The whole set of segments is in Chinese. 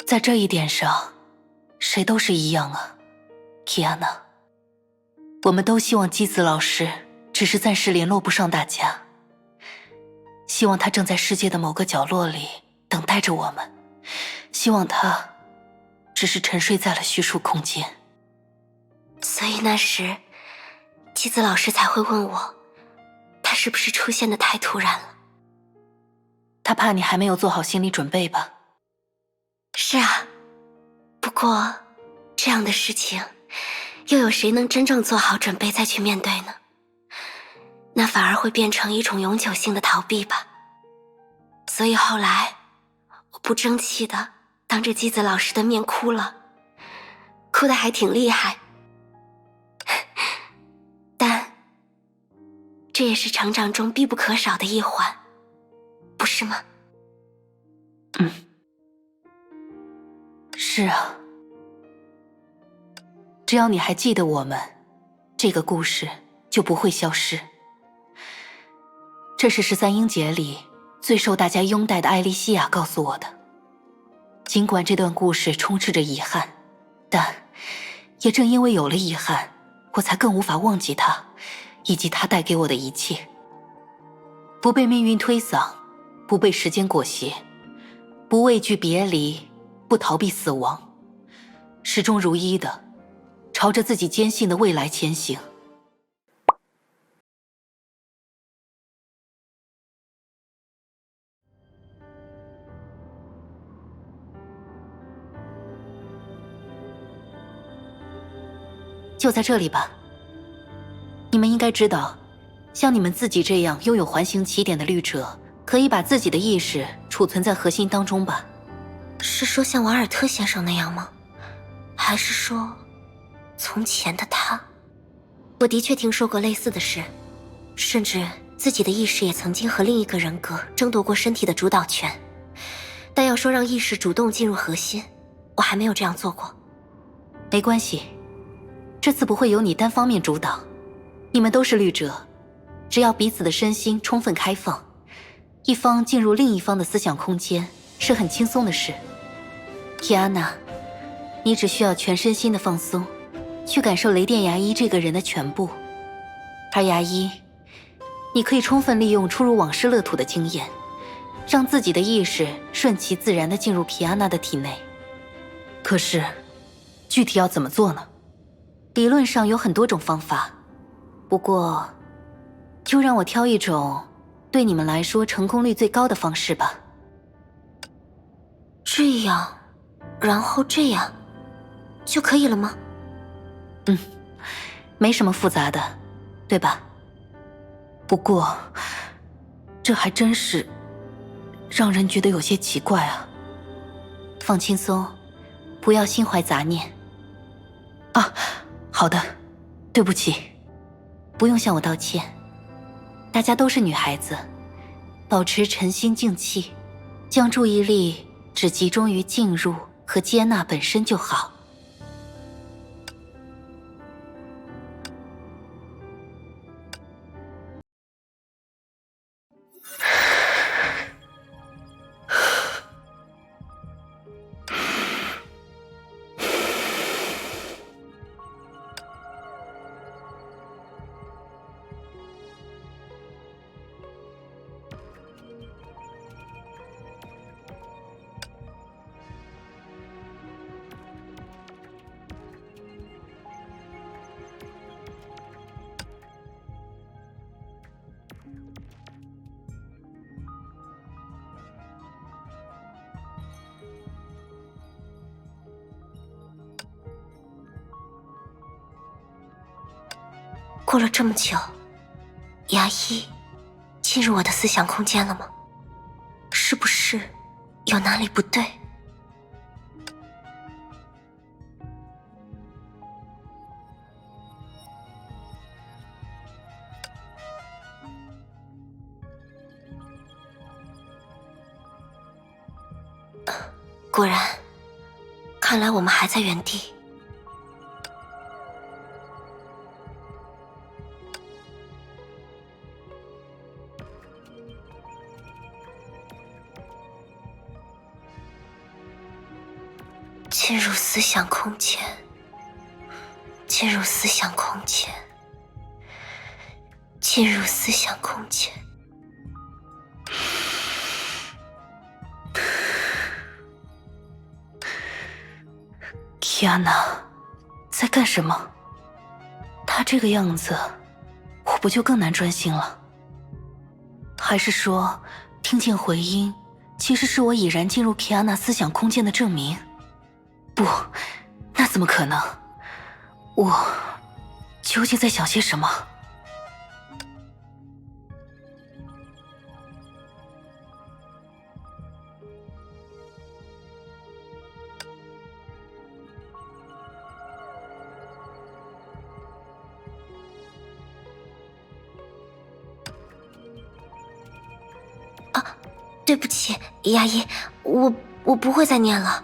在这一点上，谁都是一样啊，提安娜。我们都希望姬子老师只是暂时联络不上大家，希望他正在世界的某个角落里等待着我们，希望他只是沉睡在了虚数空间。所以那时，姬子老师才会问我，他是不是出现的太突然了？他怕你还没有做好心理准备吧？是啊，不过这样的事情，又有谁能真正做好准备再去面对呢？那反而会变成一种永久性的逃避吧。所以后来，我不争气的当着姬子老师的面哭了，哭得还挺厉害。但这也是成长中必不可少的一环，不是吗？是啊，只要你还记得我们，这个故事就不会消失。这是13英杰里最受大家拥戴的艾莉西亚告诉我的。尽管这段故事充斥着遗憾，但也正因为有了遗憾，我才更无法忘记它，以及它带给我的一切。不被命运推搡，不被时间裹挟，不畏惧别离，不逃避死亡，始终如一的朝着自己坚信的未来前行。就在这里吧。你们应该知道，像你们自己这样拥有环形起点的律者，可以把自己的意识储存在核心当中吧？是说像瓦尔特先生那样吗？还是说从前的他？我的确听说过类似的事，甚至自己的意识也曾经和另一个人格争夺过身体的主导权。但要说让意识主动进入核心，我还没有这样做过。没关系，这次不会由你单方面主导。你们都是律者，只要彼此的身心充分开放，一方进入另一方的思想空间是很轻松的事。提安娜，你只需要全身心的放松，去感受雷电牙医这个人的全部。而牙医，你可以充分利用初入往事乐土的经验，让自己的意识顺其自然地进入皮安娜的体内。可是，具体要怎么做呢？理论上有很多种方法，不过，就让我挑一种对你们来说成功率最高的方式吧。这样，然后这样，就可以了吗？没什么复杂的，对吧？不过，这还真是让人觉得有些奇怪啊。放轻松，不要心怀杂念。啊，好的，对不起，不用向我道歉。大家都是女孩子，保持沉心静气，将注意力只集中于进入和接纳本身就好。过了这么久，牙医进入我的思想空间了吗？是不是有哪里不对？果然，看来我们还在原地。进入思想空间，进入思想空间，进入思想空间。Kiana，在干什么？他这个样子，我不就更难专心了？还是说，听见回音，其实是我已然进入 Kiana 思想空间的证明？不，那怎么可能？我究竟在想些什么？对不起，牙医，我不会再念了。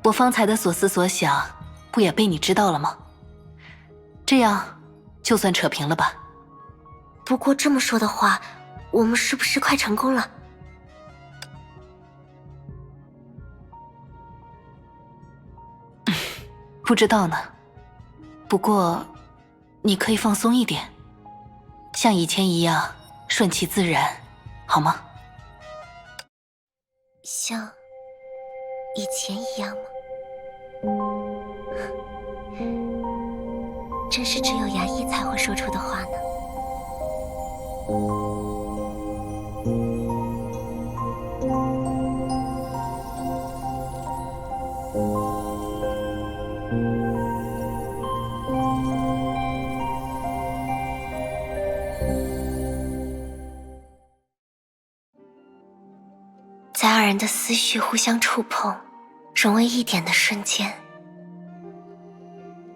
我方才的所思所想，不也被你知道了吗？这样，就算扯平了吧。不过这么说的话，我们是不是快成功了？不知道呢，不过你可以放松一点，像以前一样顺其自然，好吗？像以前一样吗？真是只有牙医才会说出的话呢。在二人的思绪互相触碰，融为一点的瞬间，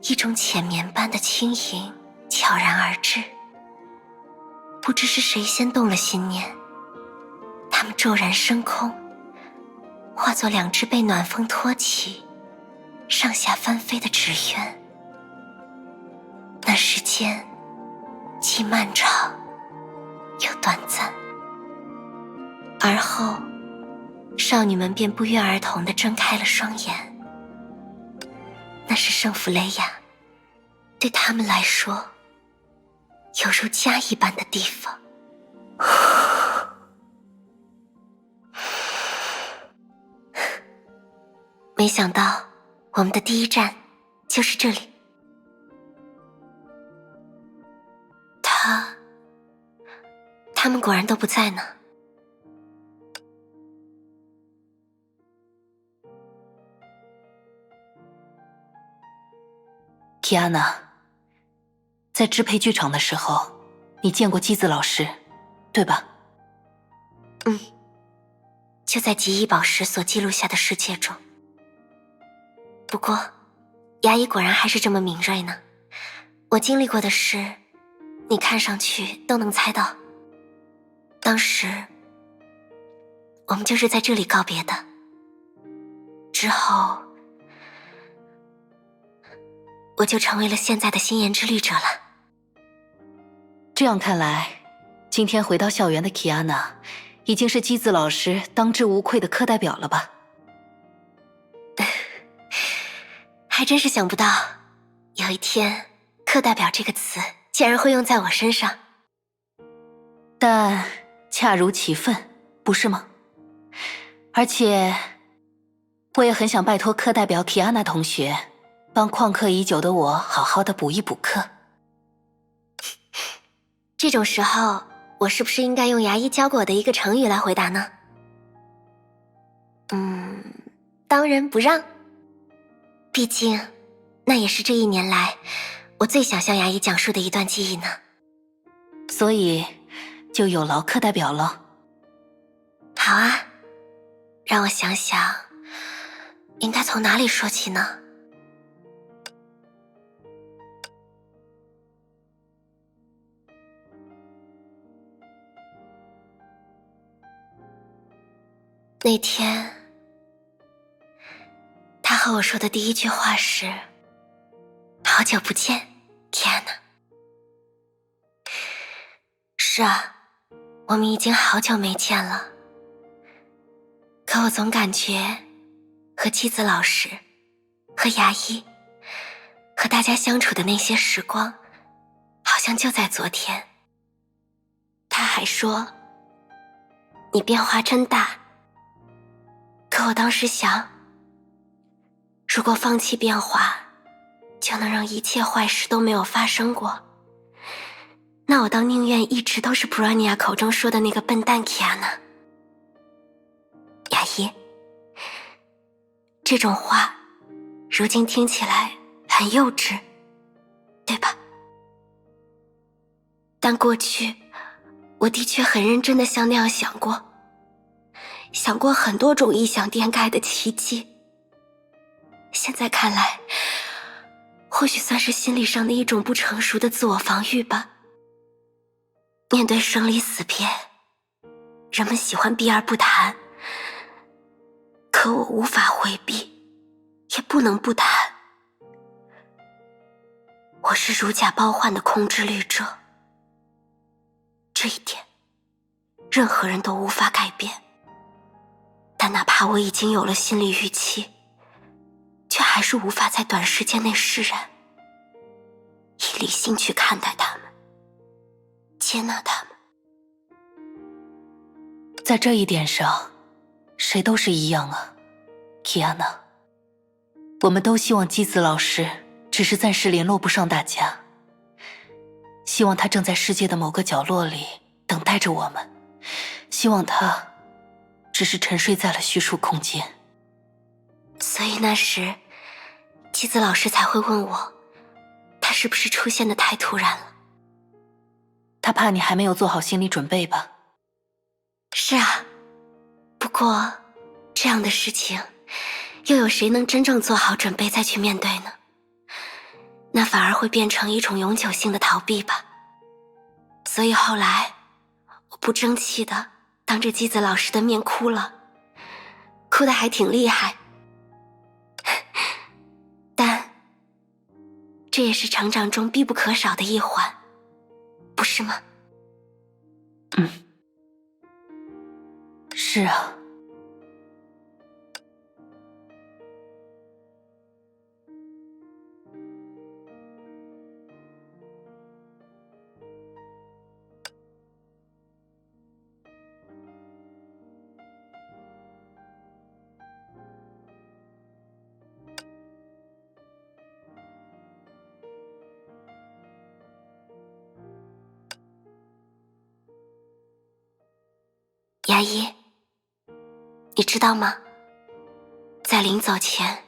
一种浅绵般的轻盈悄然而至。不知是谁先动了心念，他们骤然升空，化作两只被暖风托起、上下翻飞的纸鸢。那时间既漫长又短暂，而后少女们便不约而同地睁开了双眼。那是圣弗雷亚，对他们来说犹如家一般的地方。没想到我们的第一站就是这里。他们果然都不在呢。Kiana， 在支配剧场的时候，你见过姬子老师，对吧？就在极意宝石所记录下的世界中。不过，牙医果然还是这么敏锐呢。我经历过的事，你看上去都能猜到。当时，我们就是在这里告别的。之后，我就成为了现在的心妍之律者了。这样看来，今天回到校园的 Kiana， 已经是姬子老师当之无愧的课代表了吧？还真是想不到，有一天，课代表这个词竟然会用在我身上。但恰如其分，不是吗？而且，我也很想拜托课代表 Kiana 同学，帮旷课已久的我好好的补一补课。这种时候，我是不是应该用牙医教过我的一个成语来回答呢？当仁不让。毕竟，那也是这一年来我最想向牙医讲述的一段记忆呢。所以，就有劳课代表了。好啊，让我想想，应该从哪里说起呢？那天，他和我说的第一句话是：“好久不见 ，Kiana。” 是啊，我们已经好久没见了。可我总感觉和妻子老师、和牙医、和大家相处的那些时光，好像就在昨天。他还说，你变化真大。可我当时想，如果放弃变化，就能让一切坏事都没有发生过，那我倒宁愿一直都是普拉尼亚口中说的那个笨蛋 Kiana。牙医，这种话如今听起来很幼稚，对吧？但过去我的确很认真地像那样想过很多种异想天开的奇迹。现在看来，或许算是心理上的一种不成熟的自我防御吧。面对生离死别，人们喜欢避而不谈，可我无法回避，也不能不谈。我是如假包换的空之旅者，这一点任何人都无法改变。但哪怕我已经有了心理预期，却还是无法在短时间内释然，以理性去看待他们，接纳他们。在这一点上，谁都是一样啊 Kiana。 我们都希望基子老师只是暂时联络不上大家，希望他正在世界的某个角落里等待着我们，希望他只是沉睡在了虚数空间。所以那时基子老师才会问我，他是不是出现的太突然了。他怕你还没有做好心理准备吧。是啊，不过这样的事情又有谁能真正做好准备再去面对呢？那反而会变成一种永久性的逃避吧。所以后来我不争气的当着基子老师的面哭了，哭得还挺厉害。但这也是成长中必不可少的一环，不是吗？是啊。牙医，你知道吗？在临走前，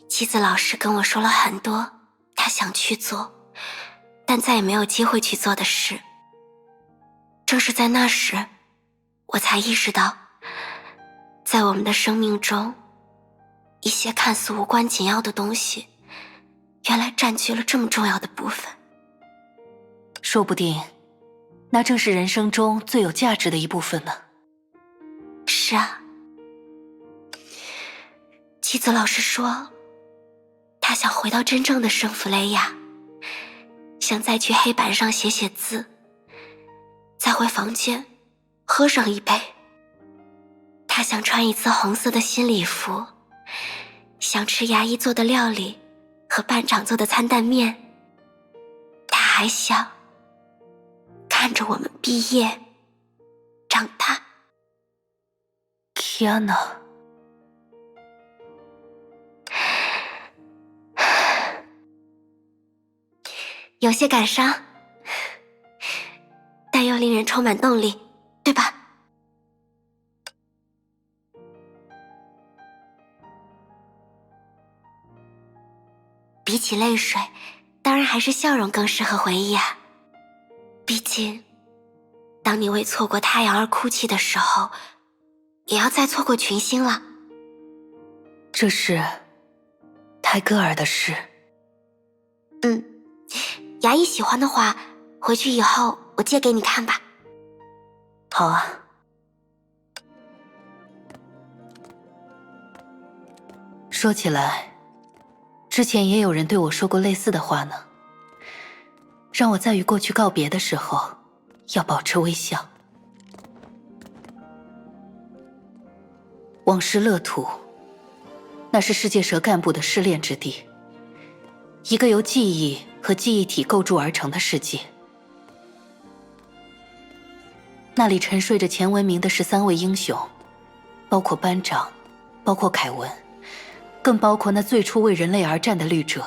妻子老师跟我说了很多他想去做，但再也没有机会去做的事。正是在那时，我才意识到，在我们的生命中，一些看似无关紧要的东西，原来占据了这么重要的部分。说不定，那正是人生中最有价值的一部分呢。是啊，妻子老师说，她想回到真正的圣弗雷亚，想再去黑板上写写字，再回房间喝上一杯。她想穿一次红色的新礼服，想吃牙医做的料理和班长做的餐蛋面。她还想看着我们毕业长大。Kiana， 有些感伤，但又令人充满动力，对吧？比起泪水，当然还是笑容更适合回忆啊。毕竟，当你为错过太阳而哭泣的时候，也要再错过群星了。这是泰戈尔的诗。牙医喜欢的话，回去以后我借给你看吧。好啊。说起来，之前也有人对我说过类似的话呢，让我在与过去告别的时候，要保持微笑。往事乐土，那是世界蛇干部的试炼之地，一个由记忆和记忆体构筑而成的世界。那里沉睡着前文明的13位英雄，包括班长，包括凯文，更包括那最初为人类而战的绿者。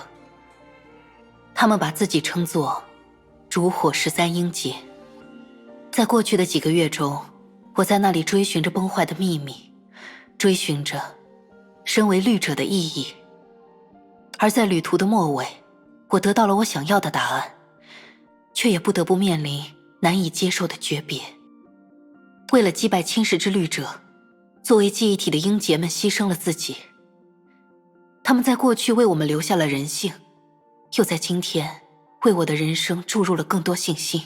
他们把自己称作烛火13英杰。在过去的几个月中，我在那里追寻着崩坏的秘密，追寻着身为绿者的意义。而在旅途的末尾，我得到了我想要的答案，却也不得不面临难以接受的诀别。为了击败侵蚀之绿者，作为记忆体的英杰们牺牲了自己。他们在过去为我们留下了人性，又在今天为我的人生注入了更多信心。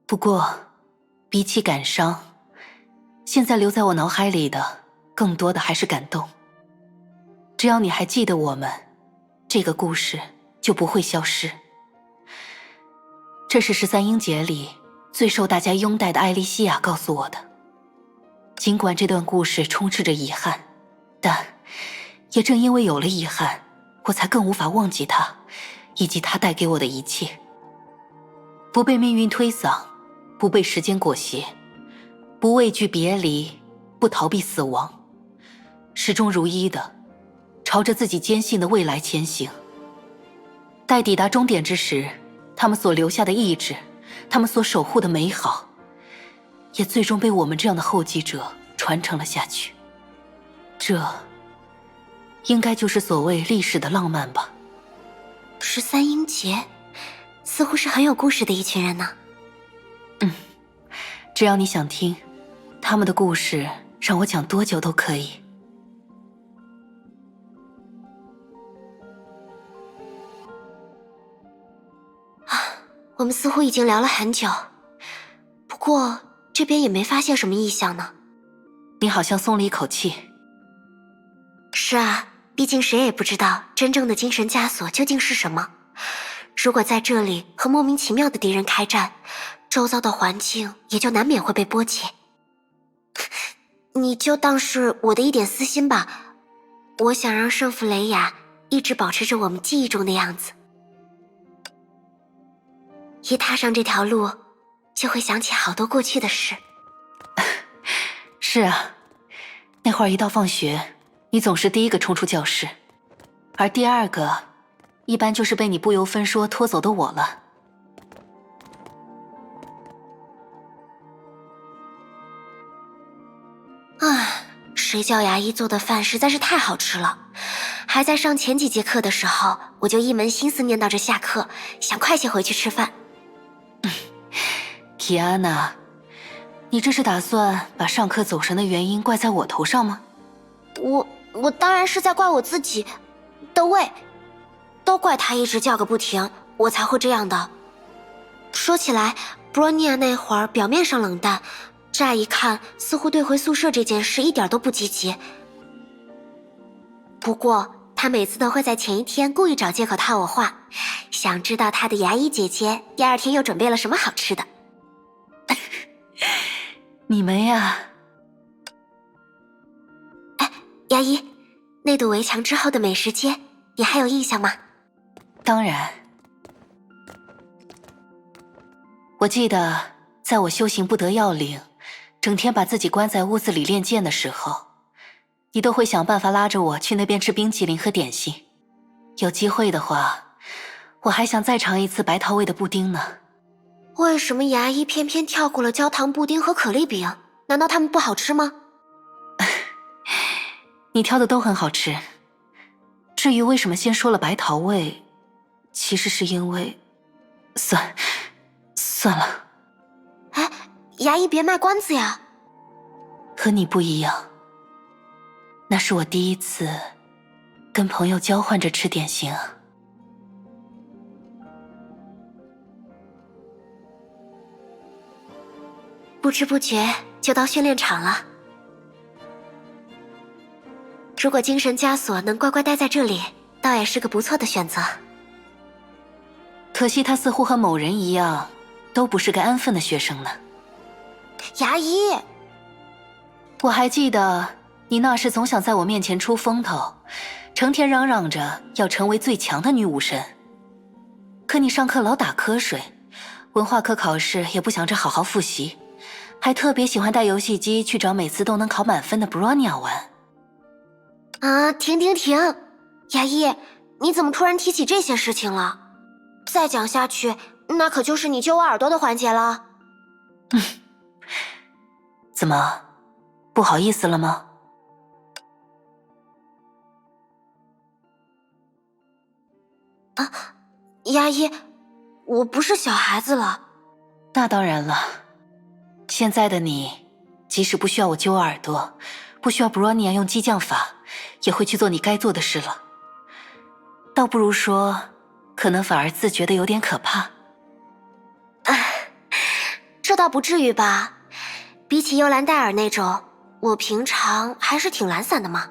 不过，比起感伤，现在留在我脑海里的更多的还是感动。只要你还记得我们，这个故事就不会消失。这是13英杰里最受大家拥戴的艾莉西亚告诉我的。尽管这段故事充斥着遗憾，但也正因为有了遗憾，我才更无法忘记它，以及它带给我的一切。不被命运推搡，不被时间裹挟，不畏惧别离，不逃避死亡，始终如一的朝着自己坚信的未来前行。待抵达终点之时，他们所留下的意志，他们所守护的美好，也最终被我们这样的后继者传承了下去。这应该就是所谓历史的浪漫吧。13英杰似乎是很有故事的一群人呢。只要你想听，他们的故事让我讲多久都可以。我们似乎已经聊了很久，不过这边也没发现什么异象呢。你好像松了一口气。是啊，毕竟谁也不知道真正的精神枷锁究竟是什么。如果在这里和莫名其妙的敌人开战，周遭的环境也就难免会被波及。你就当是我的一点私心吧，我想让圣弗雷雅一直保持着我们记忆中的样子。一踏上这条路，就会想起好多过去的事。是啊，那会儿一到放学，你总是第一个冲出教室，而第二个一般就是被你不由分说拖走的我了。谁叫牙医做的饭实在是太好吃了，还在上前几节课的时候，我就一门心思念叨着下课，想快些回去吃饭。提安娜，你这是打算把上课走神的原因怪在我头上吗？我当然是在怪我自己的胃，都怪他一直叫个不停，我才会这样的。说起来，布洛尼亚那会儿表面上冷淡，乍一看似乎对回宿舍这件事一点都不积极。不过他每次都会在前一天故意找借口套我话，想知道他的牙医姐姐第二天又准备了什么好吃的。你们呀。牙医，那堵围墙之后的美食街，你还有印象吗？当然。我记得在我修行不得要领，整天把自己关在屋子里练剑的时候，你都会想办法拉着我去那边吃冰淇淋和点心。有机会的话，我还想再尝一次白桃味的布丁呢。为什么牙医偏偏跳过了焦糖布丁和可丽饼？难道它们不好吃吗？你挑的都很好吃。至于为什么先说了白桃味，其实是因为……算了。牙医别卖关子呀。和你不一样，那是我第一次跟朋友交换着吃点心啊。不知不觉就到训练场了。如果精神枷锁能乖乖待在这里，倒也是个不错的选择。可惜他似乎和某人一样，都不是个安分的学生呢。牙医，我还记得你那时总想在我面前出风头，成天嚷嚷着要成为最强的女武神。可你上课老打瞌睡，文化课考试也不想着好好复习，还特别喜欢带游戏机去找每次都能考满分的 Bronya 玩。啊，停！牙医，你怎么突然提起这些事情了？再讲下去，那可就是你揪我耳朵的环节了。怎么，不好意思了吗？啊，牙医，我不是小孩子了。那当然了，现在的你，即使不需要我揪耳朵，不需要 Bronya 用激将法，也会去做你该做的事了。倒不如说，可能反而自觉得有点可怕。这倒不至于吧，比起幽兰戴尔那种，我平常还是挺懒散的嘛。